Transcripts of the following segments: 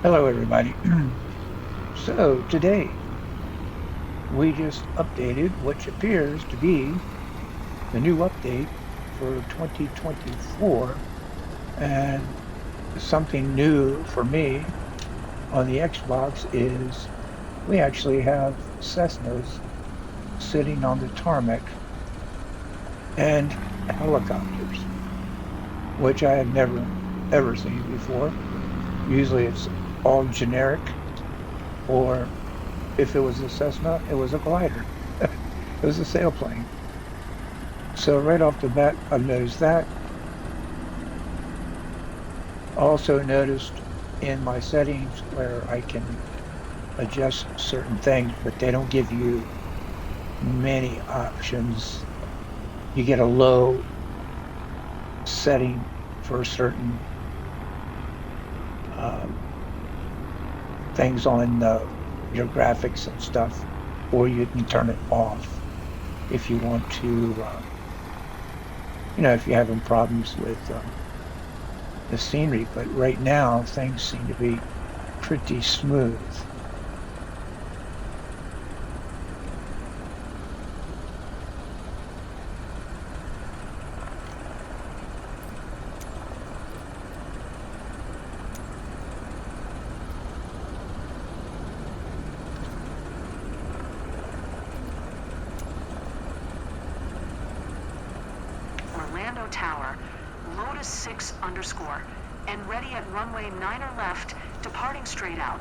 Hello, everybody. So today we just updated which appears to be the new update for 2024, and something new for me on the Xbox is we actually have Cessnas sitting on the tarmac and helicopters, which I have never ever seen before. Usually it's all generic, or if it was a Cessna, it was a glider. It was a sailplane. So right off the bat, I've noticed that. Also noticed in my settings where I can adjust certain things, but they don't give you many options. You get a low setting for certain um, things on your graphics and stuff, or you can turn it off if you want to, if you're having problems with the scenery. But right now, things seem to be pretty smooth. Orlando Tower, Lotus 6 underscore, and ready at runway 9er left, departing straight out.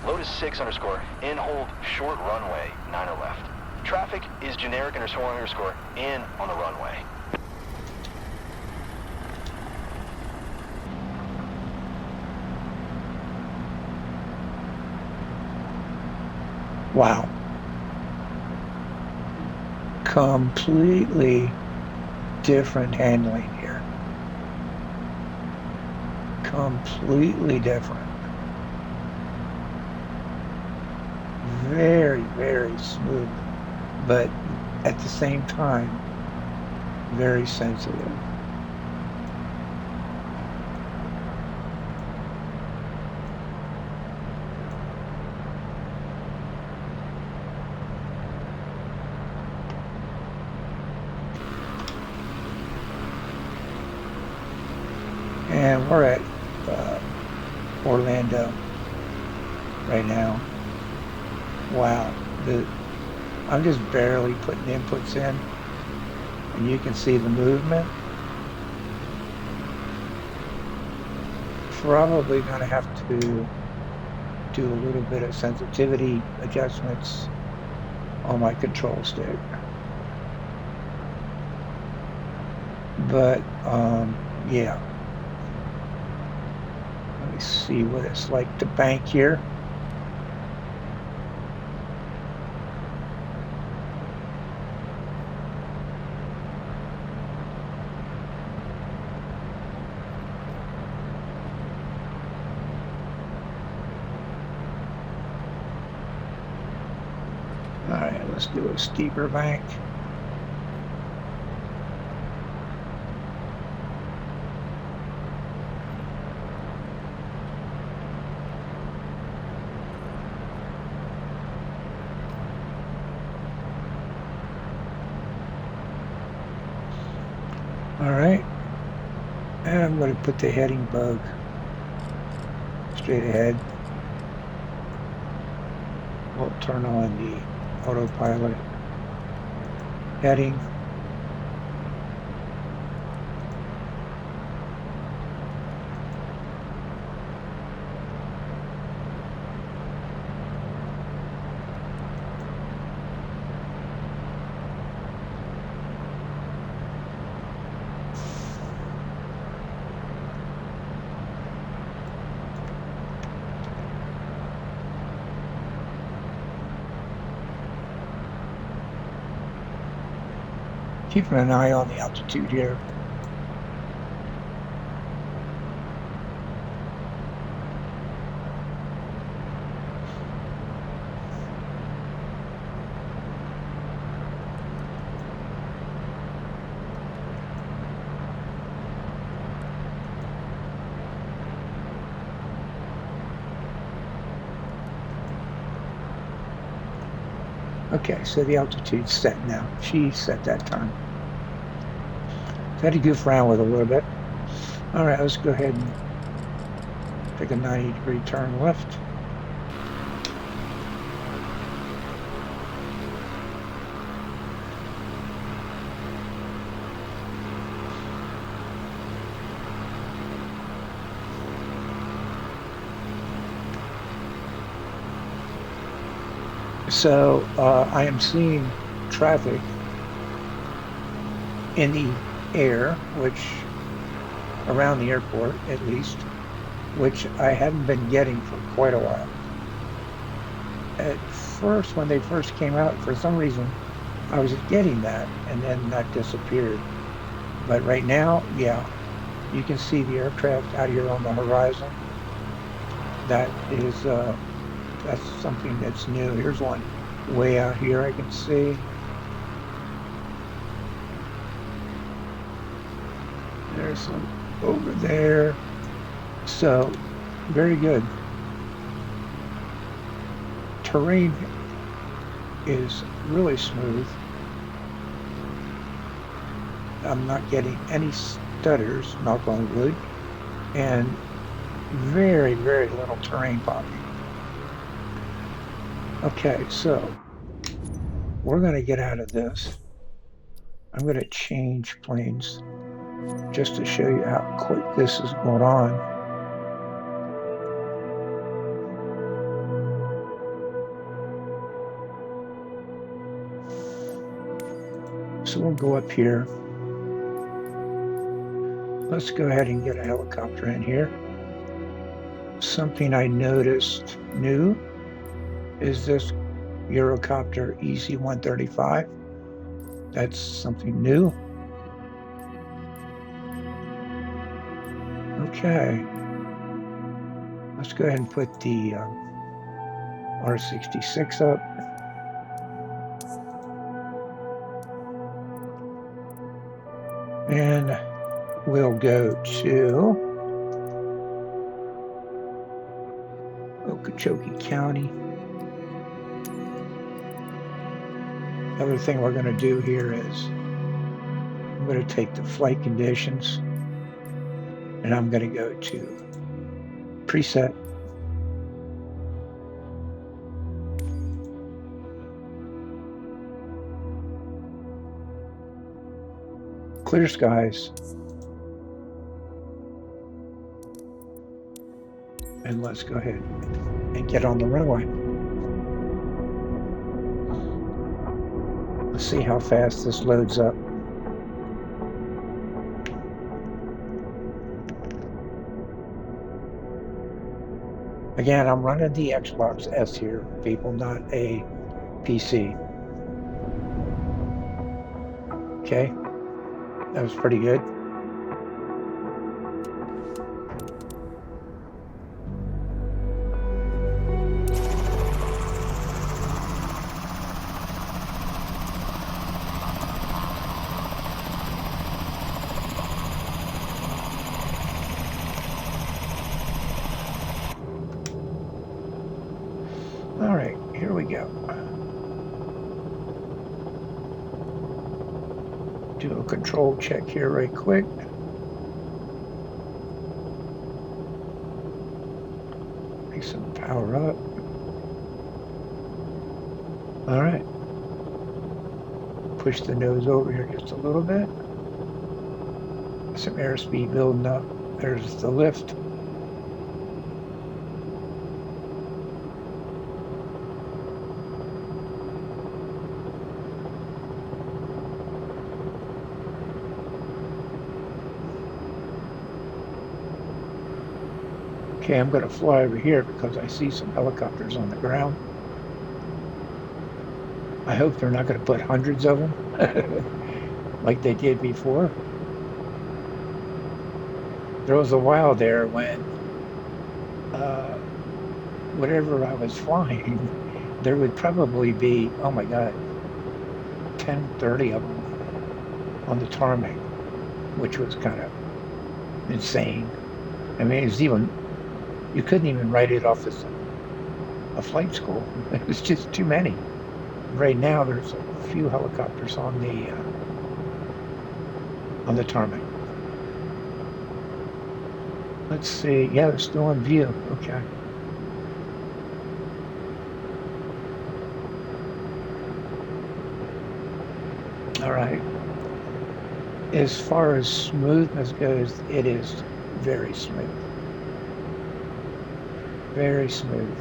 Lotus 6 underscore, in hold, short runway, 9er left. Traffic is generic underscore, in on the runway. Wow. Completely different handling here. Completely different. Very, very smooth, but at the same time, very sensitive. And we're at Orlando right now. Wow. I'm just barely putting inputs in, and you can see the movement. Probably going to have to do a little bit of sensitivity adjustments on my control stick. But yeah. Let me see what it's like to bank here. All right, let's do a steeper bank. All right, and I'm going to put the heading bug straight ahead. We'll turn on the autopilot heading. Keeping an eye on the altitude here. Okay, so the altitude's set now. She set that time. So I had to goof around with a little bit. All right, let's go ahead and take a 90-degree turn left. So I am seeing traffic in the air, which around the airport at least, which I haven't been getting for quite a while. At first, when they first came out, for some reason, I was getting that, and then that disappeared. But right now, yeah, you can see the aircraft out here on the horizon. That is, that's something that's new. Here's one way out here I can see. There's some over there. So, very good. Terrain is really smooth. I'm not getting any stutters, knock on wood, and very, very little terrain popping. Okay, so we're going to get out of this. I'm going to change planes just to show you how quick this is going on. So we'll go up here. Let's go ahead and get a helicopter in here. Something I noticed new is this Eurocopter EC-135. That's something new. Okay. Let's go ahead and put the R66 up. And we'll go to Okeechobee County. The other thing we're going to do here is I'm going to take the flight conditions and I'm going to go to preset. Clear skies. And let's go ahead and get on the runway. Let's see how fast this loads up. Again, I'm running the Xbox S here, people, not a PC. Okay, that was pretty good. All right, here we go. Do a control check here right quick. Make some power up. All right. Push the nose over here just a little bit. Some airspeed building up. There's the lift. Okay, I'm going to fly over here because I see some helicopters on the ground. I hope they're not going to put hundreds of them like they did before. There was a while there when whatever I was flying, there would probably be, oh my God, 10, 30 of them on the tarmac, which was kind of insane. I mean, it was even, you couldn't even write it off as a flight school. It was just too many. Right now, there's a few helicopters on the tarmac. Let's see. Yeah, they're still in view. Okay. All right. As far as smoothness goes, it is very smooth. Very smooth.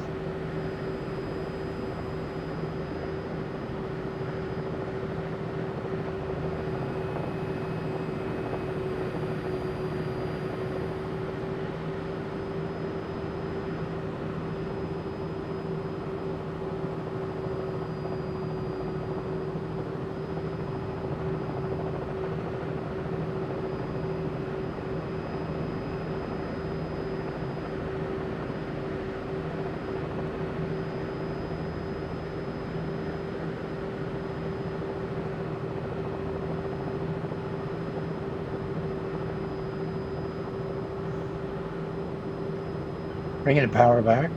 Bringing the power back.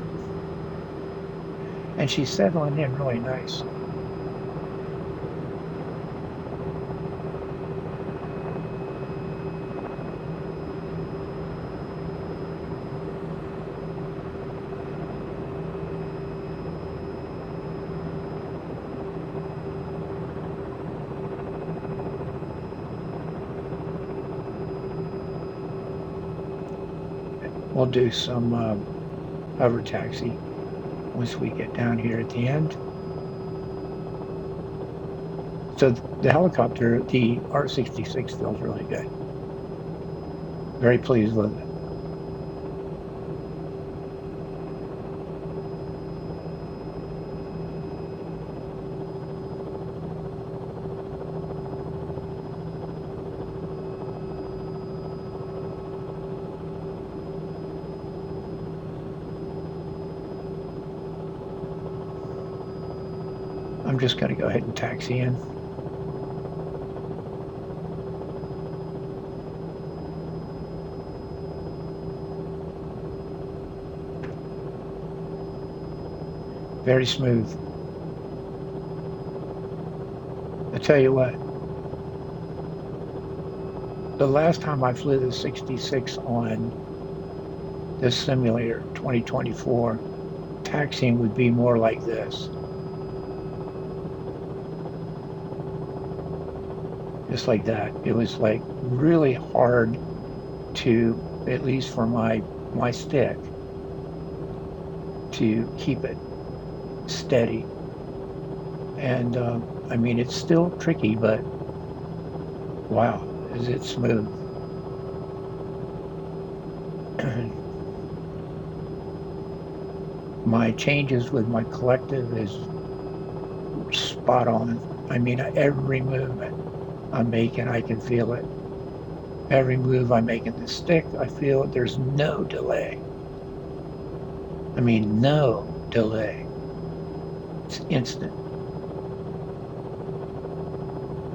And she's settling in really nice. We'll do some hover taxi once we get down here at the end. So the helicopter, the R-66, feels really good. Very pleased with it. I'm just going to go ahead and taxi in. Very smooth. I tell you what, the last time I flew the 66 on this simulator, 2024, taxiing would be more like this. Just like that. It was like really hard to, at least for my stick, to keep it steady. And I mean, it's still tricky, but wow, is it smooth. My changes with my collective is spot on. I mean, every movement I'm making, I can feel it. Every move I make in the stick, I feel it. There's no delay. I mean, no delay. It's instant.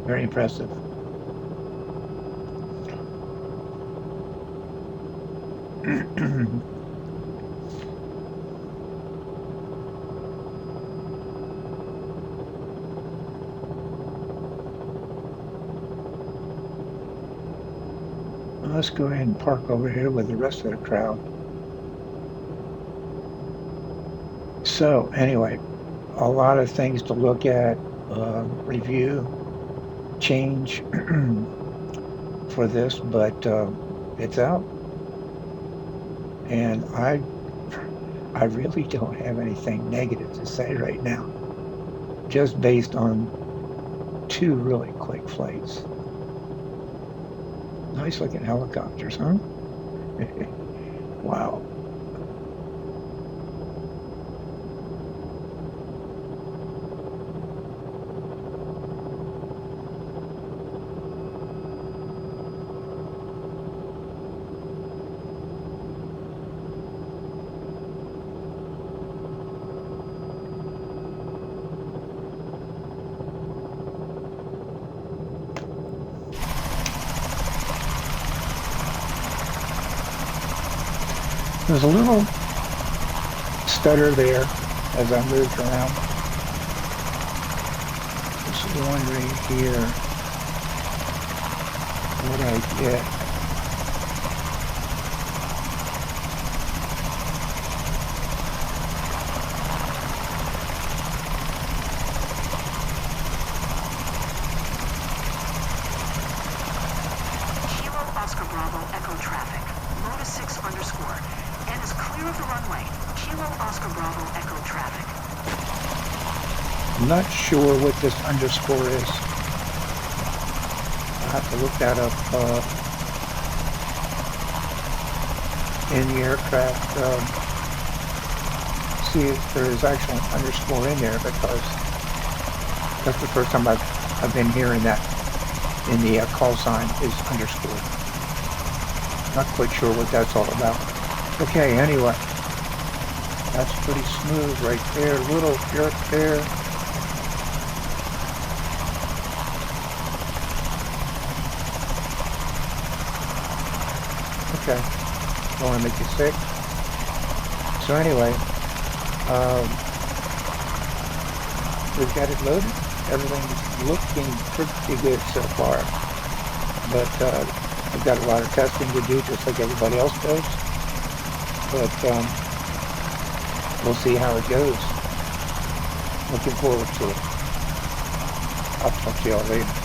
Very impressive. Let's go ahead and park over here with the rest of the crowd. So anyway, a lot of things to look at, review, change for this, but it's out. And I really don't have anything negative to say right now, just based on 2 really quick flights. Nice looking helicopters, huh? Wow. There's a little stutter there as I moved around. wondering here what I get. Kilo Oscar Bravo Echo traffic. Lotus 6 underscore. And is clear of the runway. Kilo Oscar Bravo Echo traffic. I'm not sure what this underscore is. I'll have to look that up in the aircraft. See if there is actually an underscore in there, because that's the first time I've been hearing that in the call sign is underscore. Not quite sure what that's all about. Okay, anyway, that's pretty smooth right there. Little jerk there. Okay, don't want to make you sick. So anyway, we've got it loaded. Everything's looking pretty good so far. But I've got a lot of testing to do, just like everybody else does. But we'll see how it goes. Looking forward to it. I'll talk to y'all later.